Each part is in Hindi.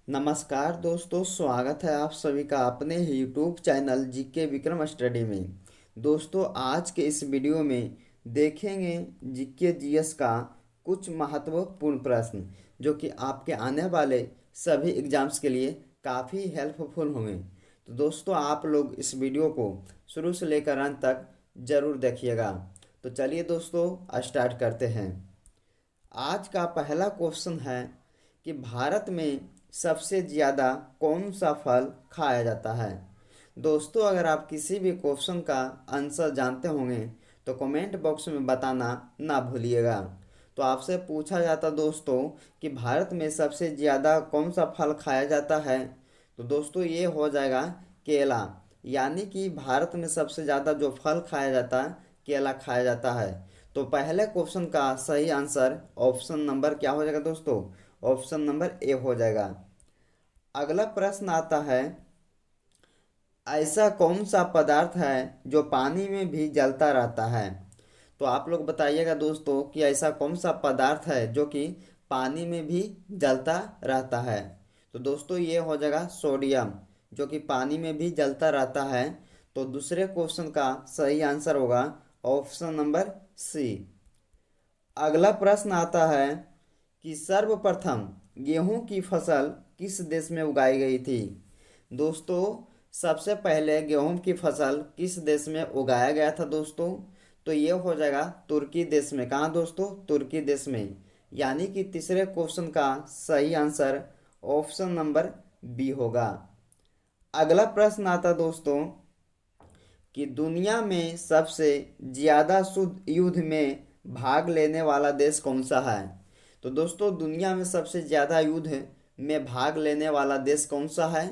नमस्कार दोस्तों, स्वागत है आप सभी का अपने ही YouTube channel GK Vikram study में। दोस्तों, आज के इस वीडियो में देखेंगे जीके जीएस का कुछ महत्वपूर्ण प्रश्न जो कि आपके आने वाले सभी एग्जाम्स के लिए काफ़ी हेल्पफुल होंगे। तो दोस्तों, आप लोग इस वीडियो को शुरू से लेकर अंत तक ज़रूर देखिएगा। तो चलिए दोस्तों, स्टार्ट करते हैं। आज का पहला क्वेश्चन है कि भारत में सबसे ज़्यादा कौन सा फल खाया जाता है। दोस्तों, अगर आप किसी भी क्वेश्चन का आंसर जानते होंगे तो कमेंट बॉक्स में बताना ना भूलिएगा। तो आपसे पूछा जाता दोस्तों कि भारत में सबसे ज़्यादा कौन सा फल खाया जाता है। तो दोस्तों, ये हो जाएगा केला। यानी कि भारत में सबसे ज़्यादा जो फल खाया जाता है, केला खाया जाता है। तो पहले क्वेश्चन का सही आंसर ऑप्शन नंबर क्या हो जाएगा दोस्तों? ऑप्शन नंबर ए हो जाएगा। अगला प्रश्न आता है, ऐसा कौन सा पदार्थ है जो पानी में भी जलता रहता है। तो आप लोग बताइएगा दोस्तों कि ऐसा कौन सा पदार्थ है जो कि पानी में भी जलता रहता है। तो दोस्तों, ये हो जाएगा सोडियम, जो कि पानी में भी जलता रहता है। तो दूसरे क्वेश्चन का सही आंसर होगा ऑप्शन नंबर सी। अगला प्रश्न आता है कि सर्वप्रथम गेहूं की फसल किस देश में उगाई गई थी। दोस्तों, सबसे पहले गेहूं की फसल किस देश में उगाया गया था दोस्तों? तो ये हो जाएगा तुर्की देश में। कहाँ दोस्तों? तुर्की देश में। यानी कि तीसरे क्वेश्चन का सही आंसर ऑप्शन नंबर बी होगा। अगला प्रश्न आता दोस्तों कि दुनिया में सबसे ज्यादा युद्ध में भाग लेने वाला देश कौन सा है। तो दोस्तों, दुनिया में सबसे ज्यादा युद्ध में भाग लेने वाला देश कौन सा है।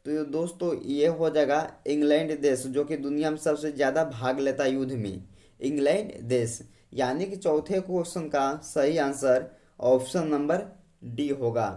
तो दोस्तों, ये हो जाएगा इंग्लैंड देश, जो कि दुनिया में सबसे ज्यादा भाग लेता है युद्ध में, इंग्लैंड देश। यानी कि चौथे क्वेश्चन का सही आंसर ऑप्शन नंबर डी होगा।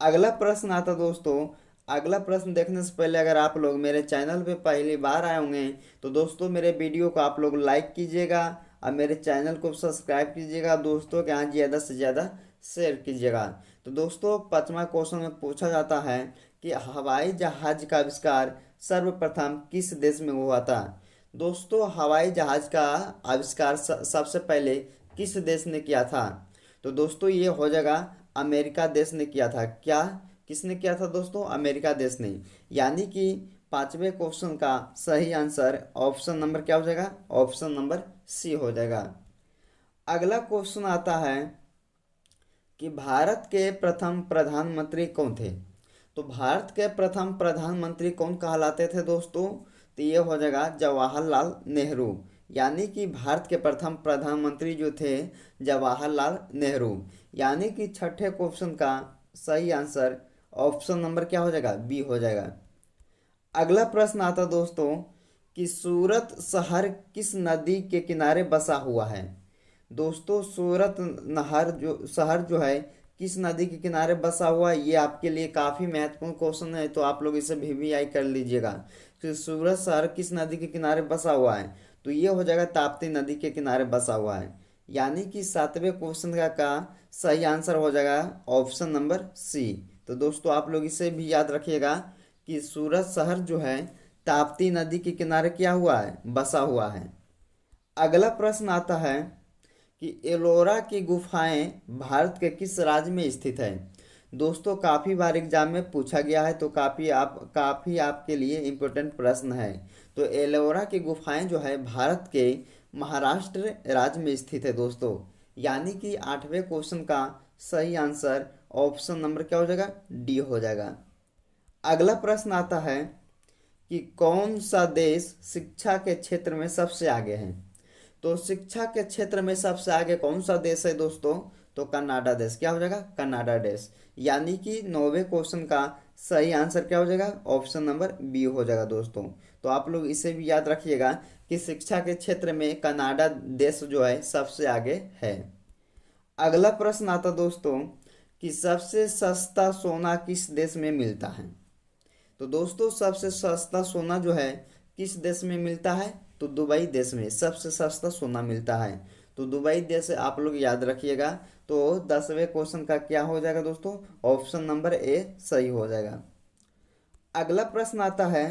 अगला प्रश्न आता दोस्तों। अगला प्रश्न देखने से पहले अगर आप लोग मेरे चैनल पे पहली बार आए होंगे तो दोस्तों, मेरे वीडियो को आप लोग लाइक कीजिएगा और मेरे चैनल को सब्सक्राइब कीजिएगा। दोस्तों के यहाँ ज़्यादा से ज़्यादा शेयर कीजिएगा। तो दोस्तों, पांचवा क्वेश्चन में पूछा जाता है कि हवाई जहाज का आविष्कार सर्वप्रथम किस देश में हुआ था। दोस्तों, हवाई जहाज का आविष्कार सबसे पहले किस देश ने किया था। तो दोस्तों, ये हो जाएगा अमेरिका देश ने किया था। क्या किसने किया था दोस्तों? अमेरिका देश ने। यानी कि पांचवें क्वेश्चन का सही आंसर ऑप्शन नंबर क्या हो जाएगा? ऑप्शन नंबर सी हो जाएगा। अगला क्वेश्चन आता है कि भारत के प्रथम प्रधानमंत्री कौन थे। तो भारत के प्रथम प्रधानमंत्री कौन कहलाते थे दोस्तों? तो ये हो जाएगा जवाहरलाल नेहरू। यानी कि भारत के प्रथम प्रधानमंत्री जो थे जवाहरलाल नेहरू। यानी कि छठे क्वेश्चन का सही आंसर ऑप्शन नंबर क्या हो जाएगा? बी हो जाएगा। अगला प्रश्न आता दोस्तों कि सूरत शहर किस नदी के किनारे बसा हुआ है। दोस्तों, सूरत नहर जो शहर जो है किस नदी के किनारे बसा हुआ है, ये आपके लिए काफ़ी महत्वपूर्ण क्वेश्चन है। तो आप लोग इसे VVI कर लीजिएगा कि सूरत शहर किस नदी के किनारे बसा हुआ है। तो ये हो जाएगा ताप्ती नदी के किनारे बसा हुआ है। यानी कि सातवें क्वेश्चन का सही आंसर हो जाएगा ऑप्शन नंबर सी। तो दोस्तों, आप लोग इसे भी याद रखिएगा कि सूरत शहर जो है ताप्ती नदी के किनारे क्या हुआ है? बसा हुआ है। अगला प्रश्न आता है कि एलोरा की गुफाएं भारत के किस राज्य में स्थित है। दोस्तों, काफ़ी बार एग्जाम में पूछा गया है, तो काफ़ी आपके लिए इम्पोर्टेंट प्रश्न है। तो एलोरा की गुफाएं जो है भारत के महाराष्ट्र राज्य में स्थित है दोस्तों। यानी कि आठवें क्वेश्चन का सही आंसर ऑप्शन नंबर क्या हो जाएगा? डी हो जाएगा। अगला प्रश्न आता है कि कौन सा देश शिक्षा के क्षेत्र में सबसे आगे है। तो शिक्षा के क्षेत्र में सबसे आगे कौन सा देश है दोस्तों? तो कनाडा देश। क्या हो जाएगा? कनाडा देश। यानी कि नौवे क्वेश्चन का सही आंसर क्या हो जाएगा? ऑप्शन नंबर बी हो जाएगा दोस्तों। तो आप लोग इसे भी याद रखिएगा कि शिक्षा के क्षेत्र में कनाडा देश जो है सबसे आगे है। अगला प्रश्न आता दोस्तों कि सबसे सस्ता सोना किस देश में मिलता है। तो दोस्तों, सबसे सस्ता सोना जो है किस देश में मिलता है? तो दुबई देश में सबसे सस्ता सोना मिलता है। तो दुबई देश आप लोग याद रखिएगा। तो 10वें क्वेश्चन का क्या हो जाएगा दोस्तों, ऑप्शन नंबर ए सही हो जाएगा। अगला प्रश्न आता है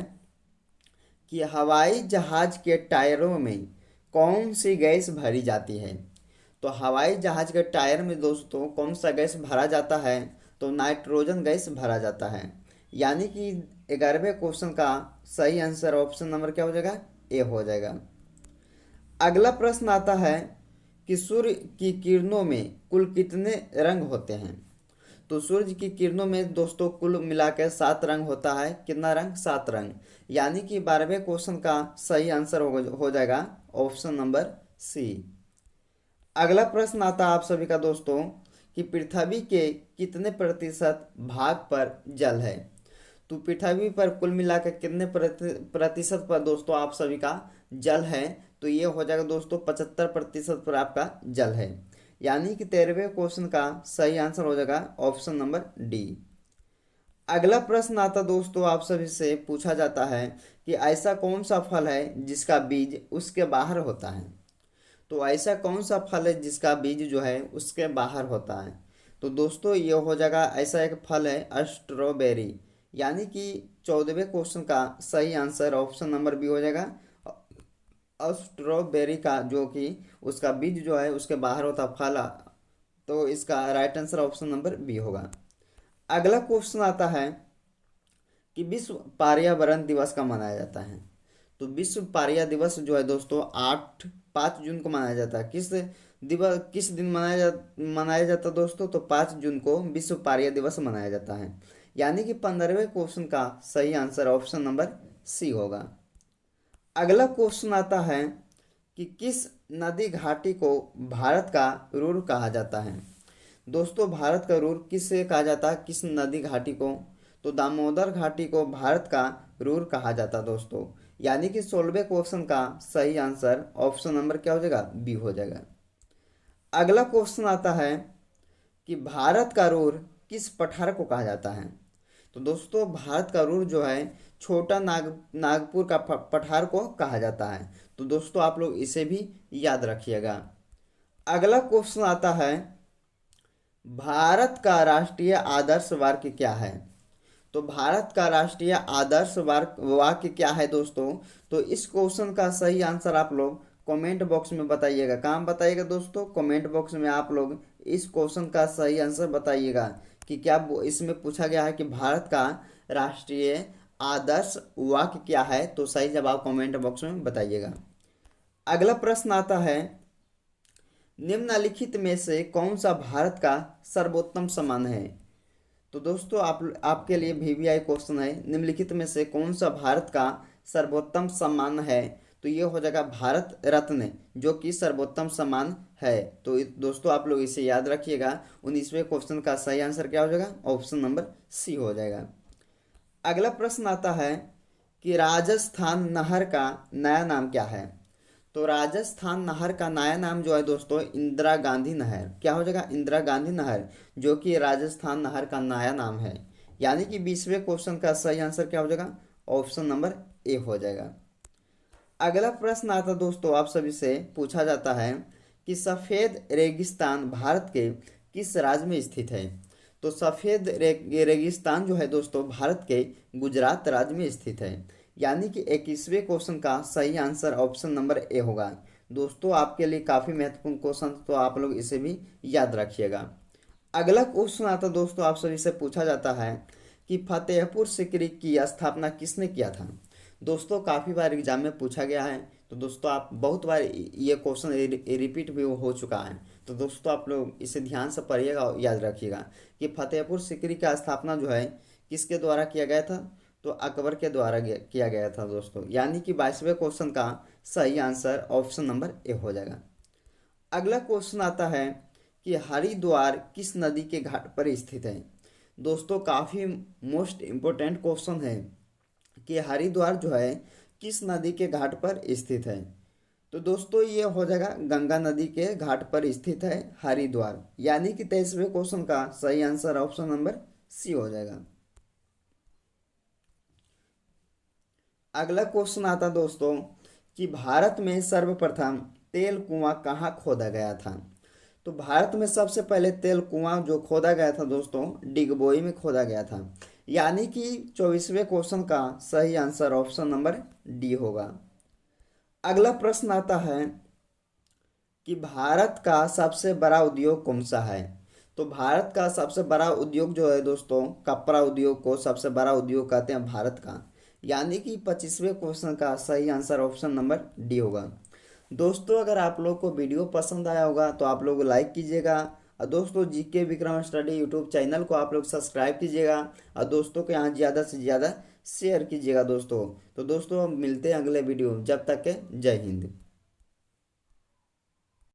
कि हवाई जहाज के टायरों में कौन सी गैस भरी जाती है। तो हवाई जहाज के टायर में दोस्तों कौन सा गैस भरा जाता है, तो नाइट्रोजन गैस भरा जाता है। यानी कि 11वें क्वेश्चन का सही आंसर ऑप्शन नंबर क्या हो जाएगा, ए हो जाएगा। अगला प्रश्न आता है कि सूर्य की किरणों में कुल कितने रंग होते हैं। तो सूर्य की किरणों में दोस्तों कुल मिलाकर 7 रंग होता है। कितना रंग, 7 रंग। यानी कि 12वें क्वेश्चन का सही आंसर हो जाएगा ऑप्शन नंबर सी। अगला प्रश्न आता है आप सभी का दोस्तों कि पृथ्वी के कितने प्रतिशत भाग पर जल है। तो पृथ्वी पर कुल मिलाकर कितने प्रतिशत पर दोस्तों आप सभी का जल है, तो ये हो जाएगा दोस्तों 75% पर आपका जल है। यानी कि 13वें क्वेश्चन का सही आंसर हो जाएगा ऑप्शन नंबर डी। अगला प्रश्न आता दोस्तों आप सभी से पूछा जाता है कि ऐसा कौन सा फल है जिसका बीज उसके बाहर होता है। तो ऐसा कौन सा फल है जिसका बीज जो है उसके बाहर होता है। तो दोस्तों ये हो जाएगा, ऐसा एक फल है स्ट्रॉबेरी। यानी कि 14वें क्वेश्चन का सही आंसर ऑप्शन नंबर बी हो जाएगा। स्ट्रॉबेरी का जो कि उसका बीज जो है उसके बाहर होता फल, तो इसका right answer option number B होगा। अगला क्वेश्चन आता है कि विश्व पर्यावरण दिवस का मनाया जाता है। तो विश्व पर्यावरण दिवस जो है दोस्तों 5 जून को मनाया जाता है। किस दिन मनाया जाता है दोस्तों, तो 5 जून को विश्व पर्यावरण दिवस मनाया जाता है। यानी कि 15वें क्वेश्चन का सही आंसर ऑप्शन नंबर सी होगा। अगला क्वेश्चन आता है कि किस नदी घाटी को भारत का रुर कहा जाता है। दोस्तों भारत का रुर किससे कहा जाता है, किस नदी घाटी को, तो दामोदर घाटी को भारत का रुर कहा जाता है दोस्तों। यानी कि 16वें क्वेश्चन का सही आंसर ऑप्शन नंबर क्या हो जाएगा, बी हो जाएगा। अगला क्वेश्चन आता है कि भारत का रुर किस पठार को कहा जाता है। तो दोस्तों भारत का रुर जो है छोटा नागपुर का पठार को कहा जाता है। तो दोस्तों आप लोग इसे भी याद रखिएगा। अगला क्वेश्चन आता है भारत का राष्ट्रीय आदर्श वाक्य क्या है। तो भारत का राष्ट्रीय आदर्श वाक्य क्या है दोस्तों, तो इस क्वेश्चन का सही आंसर आप लोग कमेंट बॉक्स में बताइएगा। कहाँ बताइएगा दोस्तों, कमेंट बॉक्स में आप लोग इस क्वेश्चन का सही आंसर बताइएगा कि क्या इसमें पूछा गया है कि भारत का राष्ट्रीय आदर्श वाक्य क्या है। तो सही जवाब कमेंट बॉक्स में बताइएगा। अगला प्रश्न आता है निम्नलिखित में से कौन सा भारत का सर्वोत्तम सम्मान है। तो दोस्तों आपके लिए वीवीआई क्वेश्चन है, निम्नलिखित में से कौन सा भारत का सर्वोत्तम सम्मान है। तो ये हो जाएगा भारत रत्न, जो कि सर्वोत्तम सम्मान है। तो दोस्तों आप लोग इसे याद रखिएगा। 19वें क्वेश्चन का सही आंसर क्या हो जाएगा, ऑप्शन नंबर सी हो जाएगा। अगला प्रश्न आता है कि राजस्थान नहर का नया नाम क्या है। तो राजस्थान नहर का नया नाम जो है दोस्तों इंदिरा गांधी नहर, क्या हो जाएगा, इंदिरा गांधी नहर, जो कि राजस्थान नहर का नया नाम है। यानी कि 20वें क्वेश्चन का सही आंसर क्या हो जाएगा, ऑप्शन नंबर ए हो जाएगा। अगला प्रश्न आता दोस्तों आप सभी से पूछा जाता है कि सफ़ेद रेगिस्तान भारत के किस राज्य में स्थित है। तो सफ़ेद रेगिस्तान जो है दोस्तों भारत के गुजरात राज्य में स्थित है। यानी कि 21वें क्वेश्चन का सही आंसर ऑप्शन नंबर ए होगा। दोस्तों आपके लिए काफ़ी महत्वपूर्ण क्वेश्चन, तो आप लोग इसे भी याद रखिएगा। अगला क्वेश्चन आता दोस्तों आप सभी से पूछा जाता है कि फतेहपुर सीकरी की स्थापना किसने किया था। दोस्तों काफ़ी बार एग्जाम में पूछा गया है, तो दोस्तों आप बहुत बार ये क्वेश्चन रिपीट भी हो चुका है। तो दोस्तों आप लोग इसे ध्यान से पढ़िएगा और याद रखिएगा कि फतेहपुर सीकरी का स्थापना जो है किसके द्वारा किया गया था, तो अकबर के द्वारा किया गया था दोस्तों। यानी कि 22वें क्वेश्चन का सही आंसर ऑप्शन नंबर ए हो जाएगा। अगला क्वेश्चन आता है कि हरिद्वार किस नदी के घाट पर स्थित है। दोस्तों काफ़ी मोस्ट इम्पोर्टेंट क्वेश्चन है कि हरिद्वार जो है किस नदी के घाट पर स्थित है। तो दोस्तों ये हो जाएगा गंगा नदी के घाट पर स्थित है हरिद्वार। यानी कि 23वें क्वेश्चन का सही आंसर ऑप्शन नंबर सी हो जाएगा। अगला क्वेश्चन आता दोस्तों कि भारत में सर्वप्रथम तेल कुआं कहाँ खोदा गया था? तो भारत में सबसे पहले तेल कुआं जो खोदा गया था दोस्तों, डिगबोई में खोदा गया था। यानी कि 24वें क्वेश्चन का सही आंसर ऑप्शन नंबर डी होगा। अगला प्रश्न आता है कि भारत का सबसे बड़ा उद्योग कौन सा है? तो भारत का सबसे बड़ा उद्योग जो है दोस्तों, कपड़ा उद्योग को सबसे बड़ा उद्योग कहते हैं भारत का। यानी कि 25वें क्वेश्चन का सही आंसर ऑप्शन नंबर डी होगा। दोस्तों अगर आप लोग को वीडियो पसंद आया होगा तो आप लोग लाइक कीजिएगा, और दोस्तों GK Vikram study YouTube channel को आप लोग सब्सक्राइब कीजिएगा, और दोस्तों के यहाँ ज़्यादा से ज़्यादा शेयर कीजिएगा दोस्तों। तो दोस्तों हम मिलते हैं अगले वीडियो, जब तक के जय हिंद।